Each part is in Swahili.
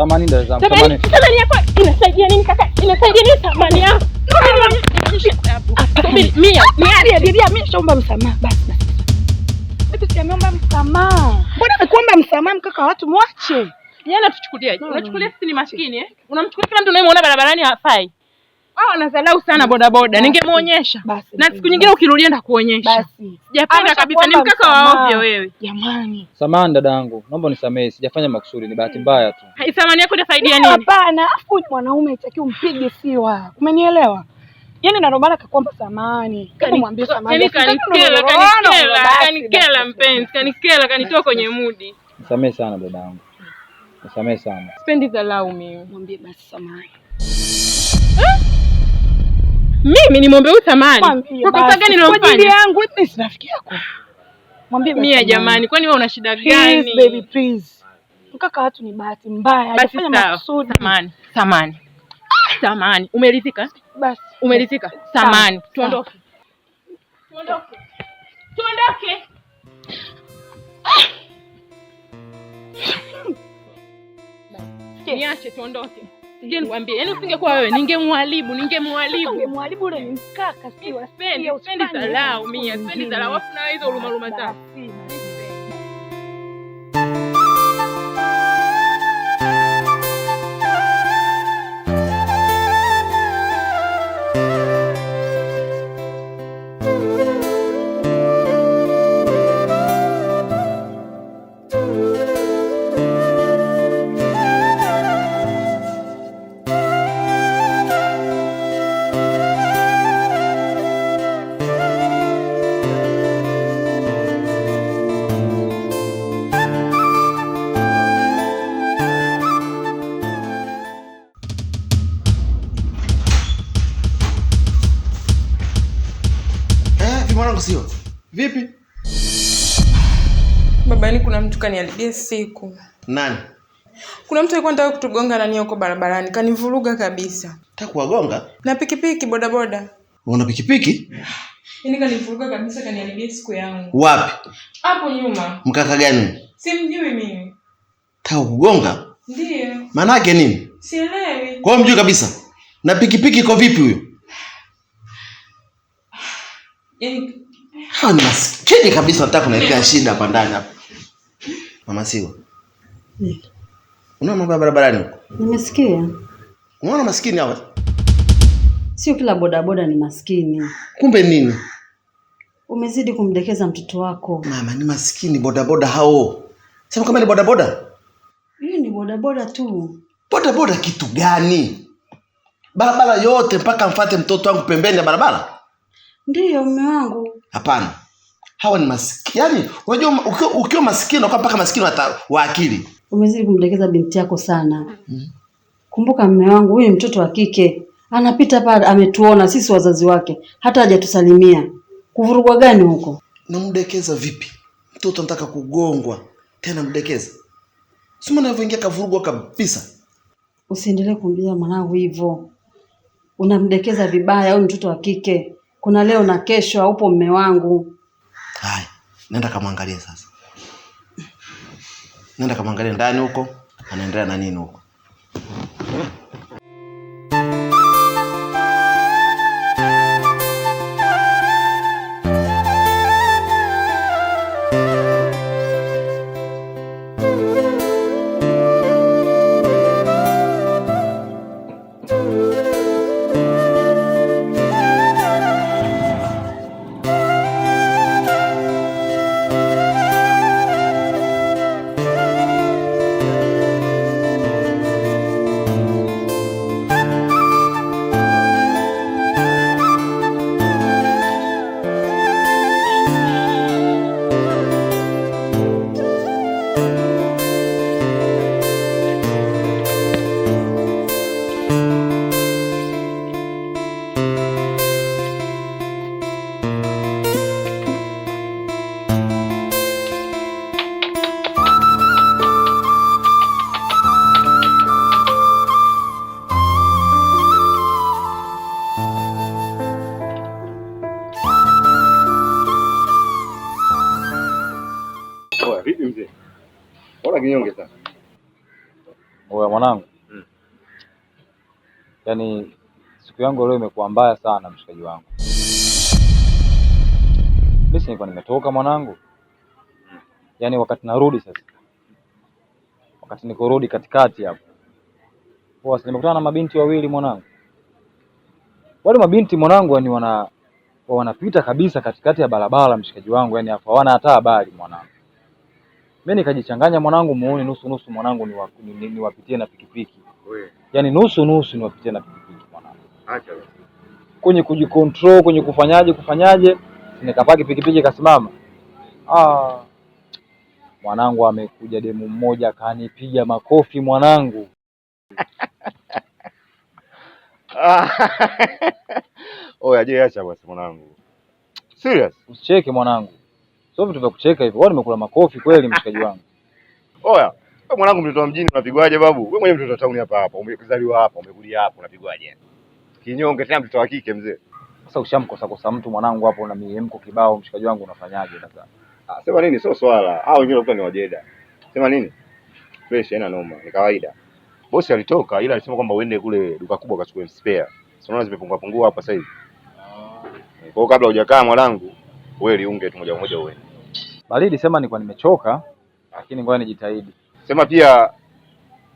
Samani ndio zangu. Samani yako inasaidia nini kaka? Inasaidia nini samani yako? Mimi nishaomba msamaha basi. Eti siameomba msamaha. Mbona nakuomba msamaha mkaka watu mwache? Yana tuchukuliaje? Unachukulia sisi ni maskini eh? Unamchukulia kila mtu unayemwona barabarani hafai. Anadharau sana bodaboda. Ningemuonyesha. Na siku nyingine ukirudia ndakuonyesha. Basi. Sijapenda kabisa, ni mkaka wa ovyo wewe. Jamani. Samahani dadangu. Naomba unisamehe, sijafanya makusudi, ni bahati mbaya tu. Samani yako inasaidia nini? Hapana, afu mwanaume hataki umpige siwa. Umenielewa? Yaani ndio maana akakuomba samani. Kama mwambie samani. Kanikela mpenzi, kanikela, kanitoa kwenye mudi. Nisamehe sana dadangu. Nisamehe sana. Sipendi dharau mimi. Mwambie basi samani. Mimi nimwombe huyu samani. Kwa kosa gani nilofanya? Kwa ajili yangu mimi si rafiki yako. Mwambie basi. Mia jamani, kwani wewe una shida gani? Please baby please. Mkaka watu ni bahati mbaya. Hajafanya makusudi. Samani. Umeridhika? Basi. Umeridhika? Samani. Tuondoke. Niache tuondoke. Sije nikwambie, yaani usingekuwa wewe ningemwharibu. Ungemwharibu ule mkaka siwa. Sipendi dharau Mia, sipendi dharau. Wafu na hizo huruma zako. Mwanangu sio. Vipi? Baba, ni kuna mtu kaniharibia siku. Nani? Kuna mtu alikuwa anataka kutugonga nani huko barabarani, kanivuruga kabisa. Nataka kuwagonga? Na pikipiki bodaboda. Una pikipiki? Yaani kanivuruga kabisa, kaniharibia siku yangu. Wapi? Hapo nyuma. Mkaka gani? Simjui mimi. Nataka kugonga? Ndio. Maana yake nini? Sielewi. Kwa hiyo mjui kabisa. Na pikipiki iko vipi huyo? Yaani ni maskini kabisa, nataka kunaletea shida hapa ndani hapa. Mama Siwa. Unaona mambo ya barabarani huko? Nimesikia. Unaona maskini hawa? Sio kila bodaboda ni maskini. Kumbe nini? Umezidi kumdekeza mtoto wako. Mama, ni maskini bodaboda hao. Sema kama ni bodaboda? Hiyo ni bodaboda tu. Bodaboda kitu gani? Barabara yote mpaka mfuate mtoto wangu pembeni ya barabara? Ndiyo mume wangu. Hapana. Hawa ni maskini. Yaani unajua ukiwa maskini unakuwa mpaka maskini wa akili. Umezidi kumdekeza binti yako sana. Kumbuka mume wangu, huyu ni mtoto wa kike. Anapita pale ametuona sisi wazazi wake. Hata hajatusalimia. Kuvurugwa gani huko? Namdekeza vipi? Mtoto anataka kugongwa. Tena mdekeza. Sima anavyoingia kavurugwa kabisa. Usiendelee kumwambia mwanangu hivyo. Unamdekeza vibaya, huyu mtoto wa kike. Kuna leo na kesho haupo mume wangu. Haya, nenda kamwangalie sasa. Nenda kamwangalie ndani huko, anaendelea na nini huko. Vipi mzee? Bora kinyonge sana. Oya mwanangu. Yaani siku yangu leo imekuwa mbaya sana mshikaji wangu. Mimi nilikuwa nimetoka mwanangu. Yaani wakati narudi sasa. Wakati nikorudi katikati hapo. Nimekutana na mabinti wawili mwanangu. Wale mabinti mwanangu yani wanapita kabisa katikati ya barabara mshikaji wangu, yani hawana hata habari mwanangu. Mimi nikajichanganya mwanangu, muone nusu mwanangu niwapitie na pikipiki. Yaani nusu niwapitie na pikipiki mwanangu. Acha basi. Kwenye kujicontrol, kwenye kufanyaje, nikapaki pikipiki ikasimama. Mwanangu amekuja demu mmoja kanipiga makofi mwanangu. Oya je, acha basi mwanangu. Serious? Usicheke mwanangu. Sio vitu vya kucheka hivyo. Wao nimekula makofi kweli mshikaji wangu. Oya, wewe mwanangu mtoto wa mjini unapigwaje babu? Wewe mwenyewe mtoto wa town hapa. Umezaliwa hapa, umekulia hapa, unapigwaje? Kinyonge tena mtoto wa kike mzee. Sasa ushamkosa mtu mwanangu hapo na miemko kibao mshikaji wangu unafanyaje sasa? Sema nini sio swala. Hao wengine wakuta ni wajeda. Sema nini? Fresh haina noma, ni kawaida. Bosi alitoka ila alisema kwamba uende kule duka kubwa ukachukue spare. Unaona zimepungua hapa sasa hivi. Kwa hiyo kabla hujakaa mwanangu, wewe liunge tu moja moja uende. Baridi sema nilikuwa nimechoka, lakini ngoja nijitahidi. Sema pia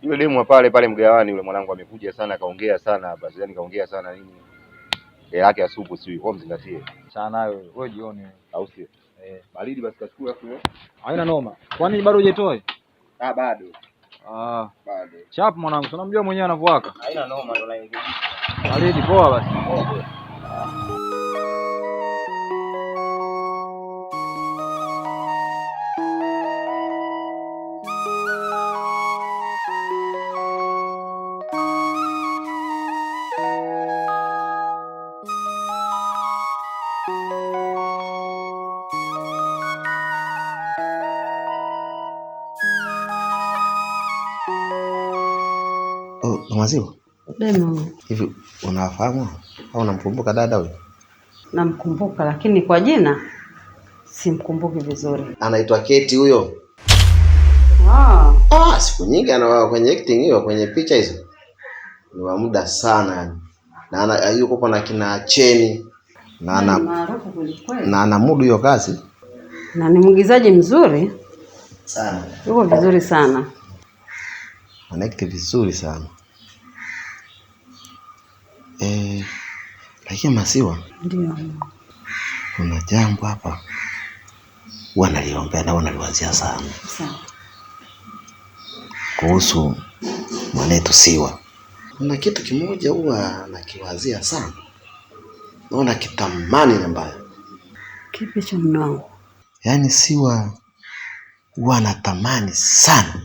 yule demu pale mgawani yule mwanangu amekuja sana akaongea sana hapa. Yaani kaongea sana nini? Yake ya supu sio kwa mzingatie. Sana nayo wewe jioni au sio? Baridi basi kachukua hapo. Haina noma. Kwani bado hujatoe? Bado. Bado. Chap mwanangu, unamjua mwenyewe anavyowaka. Haina noma ndo naingia. Baridi poa basi. Maziwa. Demo. Hivi unafahamu au unamkumbuka dada huyo? Namkumbuka lakini kwa jina simkumbuki vizuri. Anaitwa Keti huyo. Siku nyingi ana kwenye acting hiyo, kwenye picha hizo. Ni wa muda sana yani. Na yuko na kina Cheni na ana maarufu kweli. Na ana mudu hiyo kazi. Na ni mwigizaji mzuri sana. Yuko vizuri sana. Anaikti vizuri sana. Lakini Masiwa. Ndio. Kuna jambo hapa wanaliombea na wanaliwazia sana. Sawa. Kuhusu mwanetu Siwa. Kuna kitu kimoja huwa nakiwazia sana. Naona kitamani na mbaya. Kipi cha mnao? Yaani Siwa huwa anatamani sana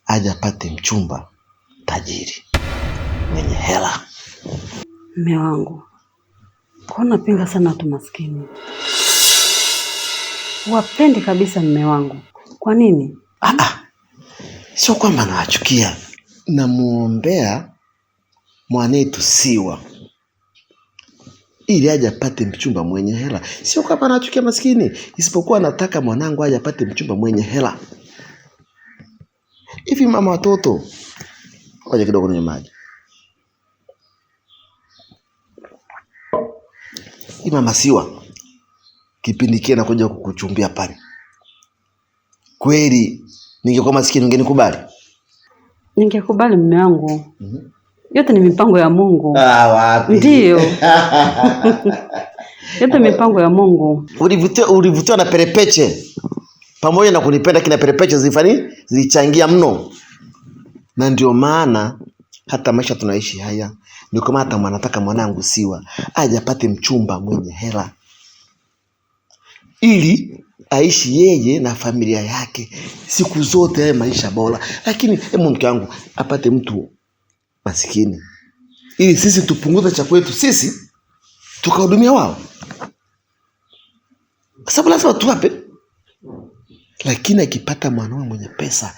aje apate mchumba tajiri mwenye hela. Mume wangu, kwa napinga sana watu maskini. Wapendi kabisa mume wangu. Kwa nini? Sio kwamba nawachukia. Namuombea mwanetu Siwa ili aje apate mchumba mwenye hela. Sio kwamba nachukia maskini, isipokuwa nataka mwanangu aje apate mchumba mwenye hela. Hivi mama watoto, ngoja kidogo ninywe maji. Hivi mama Siwa kipindi kile nakuja kukuchumbia pale. Kweli ningekuwa maskini ungenikubali? Ningekubali mume wangu. Yote ni mipango ya Mungu. Wapi? Ndio. Yote mipango ya Mungu. Ulivutiwa na perepeche. Pamoja na kunipenda kina perepeche zilichangia mno. Na ndio maana hata maisha tunaishi haya. Ndio kama hata mwanataka mwanangu Siwa aje apate mchumba mwenye hela. Ili aishi yeye na familia yake siku zote haya maisha bora. Lakini mke wangu apate mtu masikini. Ili sisi tupunguze cha kwetu sisi tukahudumia wao. Sababu lazima tuwape. Lakini akipata mwanaume mwenye pesa,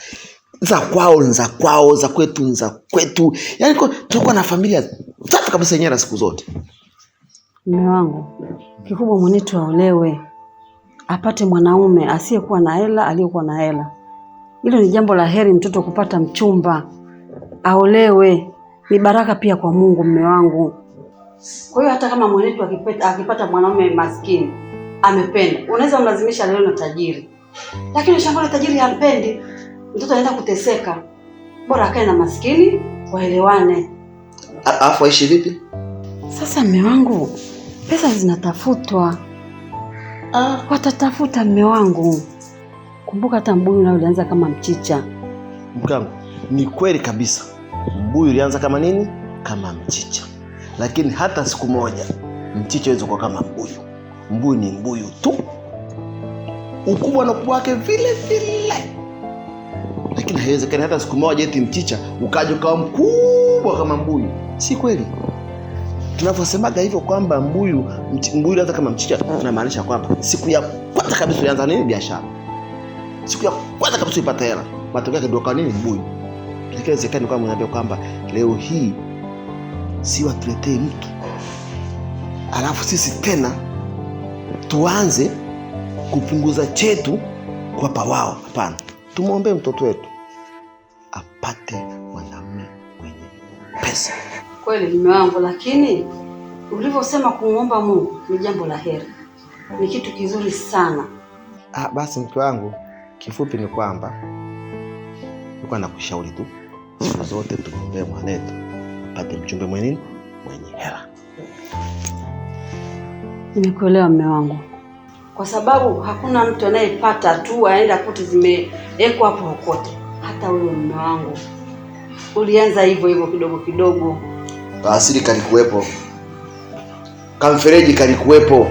za kwao, za kwetu. Yaani tutakuwa na familia safi kabisa yenyewe siku zote. Mume wangu, kikubwa mwanetu aolewe. Apate mwanaume asiyekuwa na hela, aliyekuwa na hela. Hilo ni jambo la heri mtoto kupata mchumba, aolewe. Ni baraka pia kwa Mungu, mume wangu. Kwa hiyo hata kama mwenetu akipata mwanaume maskini, amependa, unaweza mlazimisha leo na tajiri. Lakini shamba tajiri hampendi, mtoto anaenda kuteseka. Bora akae na maskini, waelewane. Afu aishi vipi? Sasa mume wangu, pesa zinatafutwa. Watatafuta mume wangu. Kumbuka hata mbuyu nao ulianza kama mchicha. Mkangu, ni kweli kabisa. Mbuyu ulianza kama nini? Kama mchicha. Lakini hata siku moja mchicha hawezi kuwa kama mbuyu. Mbuyu ni mbuyu tu. Ukubwa na ukubwa wake vile vile. Lakini haiwezekani hata siku moja eti mchicha ukaja ukawa mkubwa kama mbuyu. Si kweli? Tunavyosemaga hivyo kwamba mbuyu ulianza kama mchicha, tunamaanisha kwamba siku ya kwanza kabisa ulianza nini? Biashara. Siku ya kwanza kabisa ipata hela, matokeo yake ndio kwa nini mbuyu. Lakini inawezekana kama mnaambia kwamba leo hii si watuletee mtu, alafu sisi tena tuanze kupunguza chetu kwa pawao. Hapana, tumuombe mtoto wetu apate mwanamume mwenye pesa. Kweli mume wangu, lakini ulivyosema kumuomba Mungu ni jambo la heri, ni kitu kizuri sana. Basi mke wangu, kifupi ni kwamba nilikuwa nakushauri tu siku zote tumuombe mwanetu apate mchumbe mwenye hela. Nimekuelewa mume wangu, kwa sababu hakuna mtu anayepata tu aenda kuti zimewekwa hapo kokote. Hata wewe mume wangu ulianza hivyo kidogo kidogo. Asili kalikuwepo, kamfereji kalikuwepo.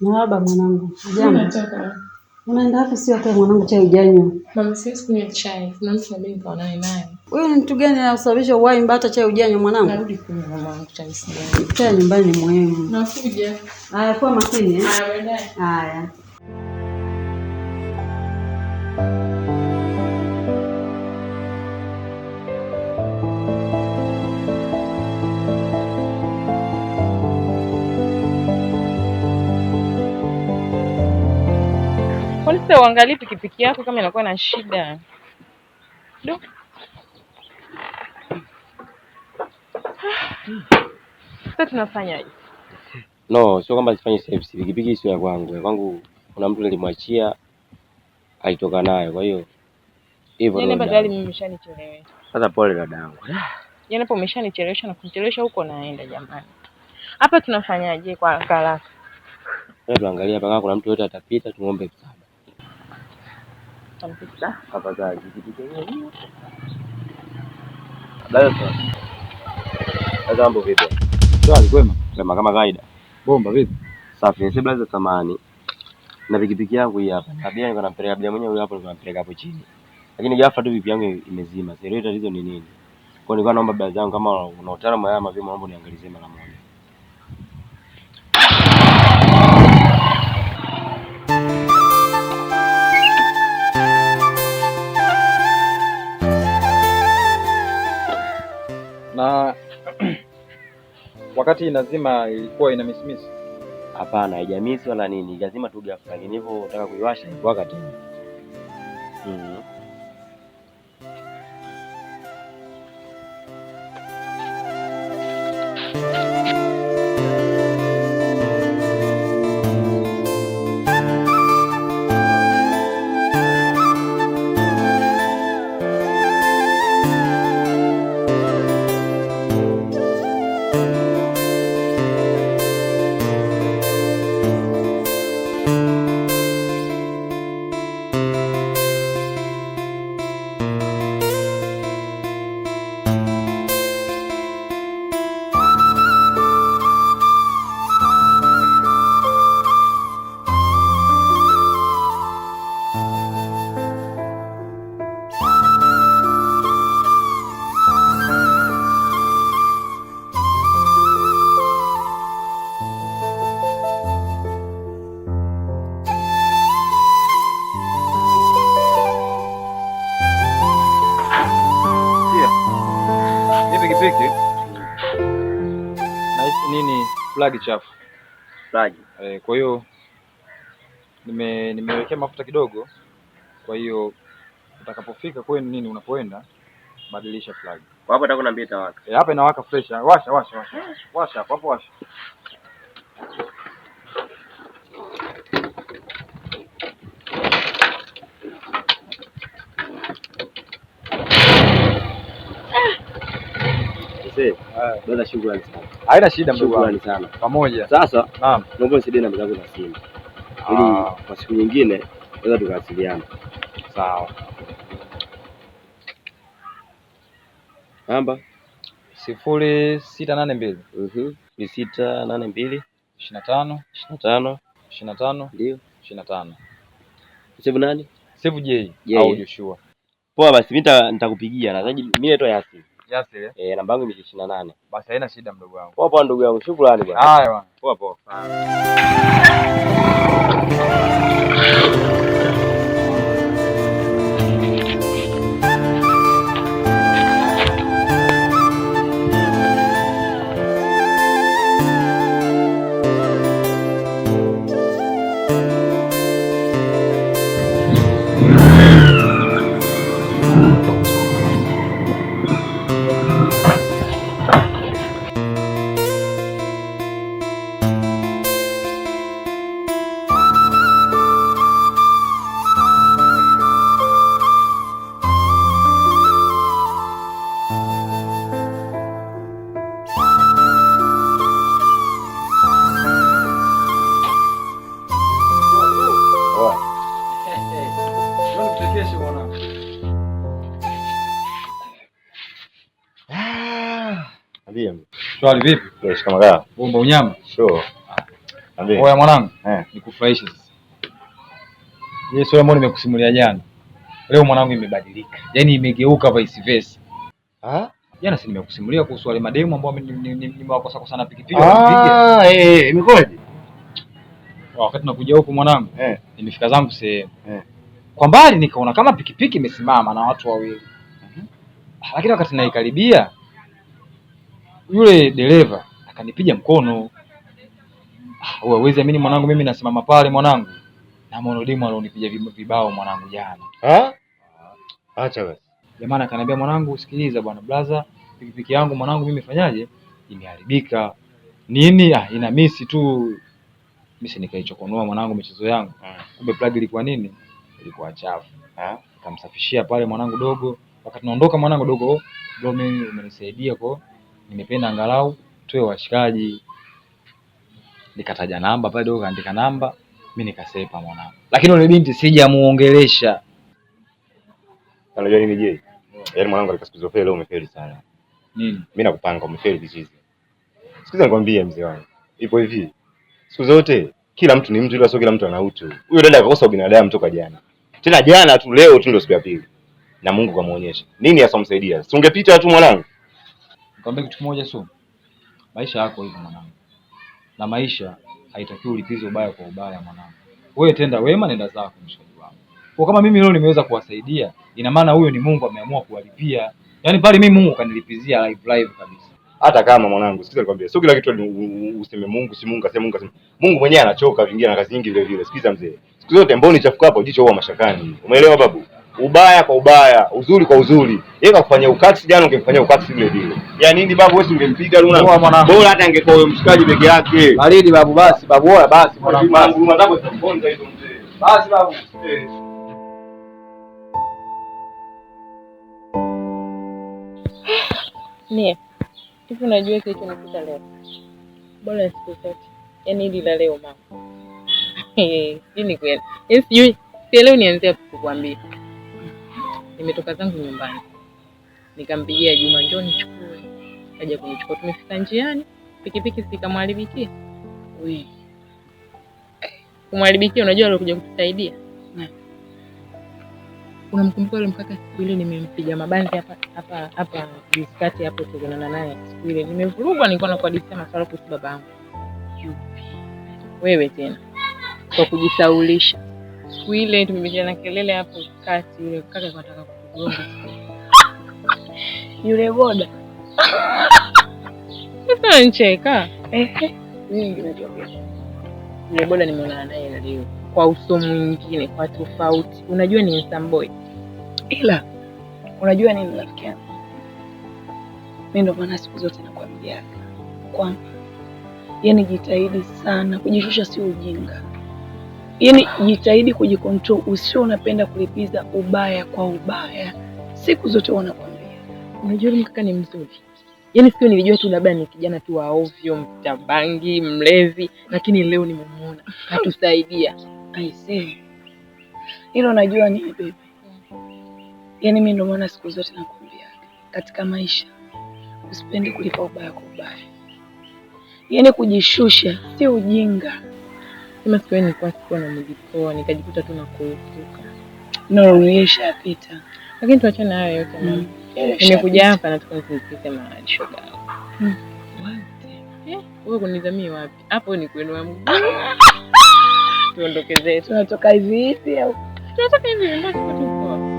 Marahaba mwanangu. Jambo. Unaenda wapi? Sio kwa mwanangu, chai ujanywa. Mama, siwezi kunywa chai. Kuna mtu na mimi nikaonana naye. Wewe ni mtu gani anasababisha uhai mbata chai ujanywa mwanangu? Narudi kunywa mama, chai sijanywa. Chai nyumbani ni muhimu. Nakuja. Haya, kwa makini. Haya, baadaye. Haya. Kwani sasa uangalie pikipiki yako kama inakuwa na shida? Do. Sasa tunafanyaje? No, sio kwamba sifanye service. Pikipiki sio ya kwangu. Ya kwangu kuna mtu nilimwachia alitoka nayo. Kwa hiyo hivyo ndio. Yaani badali mimi nimeshanichelewesha. Sasa pole dadangu. Yaani hapo umeshanichelewesha na kunichelewesha huko naenda jamani. Hapa tunafanyaje kwa haraka? Wewe tuangalie hapa kama kuna mtu yote atapita tumuombe msaada. Tampita. Hapa gari pikipiki yenyewe. Sasa mambo vipi? Swali kwema. Kama kawaida. Bomba vipi? Safi, nisema za samani. Na pikipiki yangu hii hapa. Tabia niko nampeleka abiria mwenyewe huyo hapo, niko nampeleka hapo chini. Lakini ghafla tu pipi yangu imezima. Sio tatizo ni nini? Kwa nilikuwa naomba baadhi yangu kama una utaalamu haya mapema, naomba niangalizie mara moja. Na wakati inazima ilikuwa ina miss? Hapana, haijamisi wala nini. Lazima tu ghafla. Lakini hivyo nataka kuiwasha ilikuwa wakati. flag chafu. Flag. Kwa hiyo nimewekea mafuta kidogo. Kwa hiyo utakapofika kwenu nini unapoenda badilisha flag. Hapo nataka kuniambia itawaka. Hapa inawaka fresh. Washa. Washa hapo washa. Bwana shukrani sana. Haina shida mdogo wangu. Shukrani sana. Pamoja. Sasa naam, naomba usidie namba zangu za simu. Ili kwa siku nyingine tunaweza tukawasiliana. Sawa. Namba 0682 682 25 25 ndio 25. Save nani? Save J au Joshua. Poa basi mimi nitakupigia. Nadhani mimi naitwa Yasin. Yasin namba yangu ni 28. Basi haina shida mdogo wangu. Poa ndugu yangu. Shukrani bwana. Haya bwana. Poa. Swali vipi? Fresh kama gaa. Bomba unyama? Sure. Ambie. Oya mwanangu, nikufurahishe sasa. Ile swali ambalo nimekusimulia jana. Leo mwanangu imebadilika. Yaani imegeuka vice versa. Jana si nimekusimulia kuhusu wale mademu ambao nimewakosa sana pikipiki wakipiga. Imekwaje? Wakati tunakuja huko mwanangu, nimefika zangu sehemu. Kwa mbali nikaona kama pikipiki imesimama na watu wawili. Lakini wakati naikaribia yule dereva akanipiga mkono. Wewe huwezi amini mwanangu, mimi nasimama pale mwanangu na monodemu alionipiga vibao mwanangu jana. Acha basi. Jamaa akaniambia mwanangu, usikiliza bwana blaza, pikipiki yangu mwanangu mimi fanyaje? Imeharibika. Nini? Ina misi tu. Mimi nikaichokonoa mwanangu michezo yangu. Kumbe plug ilikuwa nini? Ilikuwa chafu. Nikamsafishia pale mwanangu dogo. Wakati naondoka mwanangu dogo, ndio mimi umenisaidia kwa nimependa angalau tuwe washikaji. Nikataja namba pale dogo, kaandika namba, mimi nikasepa mwanangu. Lakini yule binti sijamuongelesha. Unajua nini je? Yaani mwanangu alikasikizo leo umefeli sana. Nini? Mimi nakupanga umefeli vizizi. Sikiza nikwambie mzee wangu. Ipo hivi. Siku zote kila mtu ni mtu, ila sio kila mtu ana utu. Huyo dada akakosa ubinadamu toka jana. Tena jana tu, leo tu ndio siku ya pili. Na Mungu kamuonyesha. Nini hasa umsaidia? Si ungepita tu mwanangu. Nikwambia kitu kimoja tu. Maisha yako hivyo mwanangu. Na maisha haitakiwi ulipize ubaya kwa ubaya mwanangu. Wewe tenda wema, nenda zako mshikaji wangu. Kwa kama mimi leo nimeweza kuwasaidia, ina maana huyo ni Mungu ameamua kuwalipia. Yaani pale mimi Mungu kanilipizia live kabisa. Hata kama mwanangu, sikiza nikwambie, sio kila kitu useme Mungu, si Mungu aseme Mungu aseme. Mungu mwenyewe anachoka vingine na kazi nyingi vile vile. Sikiza mzee. Siku zote mboni chafuka hapo jicho huwa mashakani. Umeelewa babu? Ubaya kwa ubaya, uzuri kwa uzuri. Yeye kakufanyia ukati jana, ungemfanyia ukati vile vile. Ya nini babu, wewe ungempiga Luna? Bora hata angekuwa huyo mshikaji peke yake. Baridi babu, basi babu, oya basi mwanangu, basi huruma zako zitamponza hizo mzee. Basi babu. Nia, hivi unajua kilichonikuta leo? Bora siku zote. Yaani hili la leo mama. Nini kweli? Sijui. Sielewi nianzie kukuambia. Nimetoka zangu nyumbani. Nikampigia Juma, njoo nichukue. Kaja kunichukua, tumefika njiani, pikipiki zikamharibikia. Kumharibikia, unajua alikuja kutusaidia. Unamkumbuka yule mkaka siku ile nimempiga mabanzi hapa diskati hapo tugonana naye siku ile. Nimevurugwa, nilikuwa nakuhadithia masuala kuhusu babangu. Wewe tena kwa kujisaulisha. Siku ile tumepigana kelele hapo kati, yule kaka anataka kutugonga. Yule boda. Sasa nicheka. Mimi ninajua. Yule boda nimeonana naye leo. Kwa uso mwingine, kwa tofauti. Unajua ni handsome boy. Ila unajua nini rafiki yangu? Mimi ndo maana siku zote nakwambia kwamba yani jitahidi sana kujishusha, si ujinga. Yani jitahidi kujikontrol, usio unapenda kulipiza ubaya kwa ubaya. Siku zote wanakwambia. Unajua mkaka ni mzuri. Yaani sikio nilijua tu labda ni kijana tu wa ovyo, mtabangi, mlevi, lakini leo nimemuona. Hatusaidia. I see. Hilo najua nini baby. Yaani mimi ndo maana siku zote nakwambia katika maisha usipende kulipa ubaya kwa ubaya. Yaani kujishusha si ujinga. Kama siku nilikuwa na mjipoa nikajikuta tu nakurupuka. No, yeshapita. Lakini tuachane hayo yote mama. Nimekuja hapa nataka nikupe mahali shoga. Wewe kunizamia wapi? Hapo ni kwenu wangu. Tuondoke zetu. Tunatoka hivi hivi au? Tunatoka hivi ndio tuko.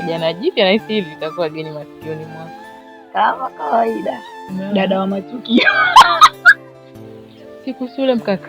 Jana jipya na hisi hivi itakuwa geni masikioni mwako. Kama kawaida. Dada wa matukio. Siku sule mkaka.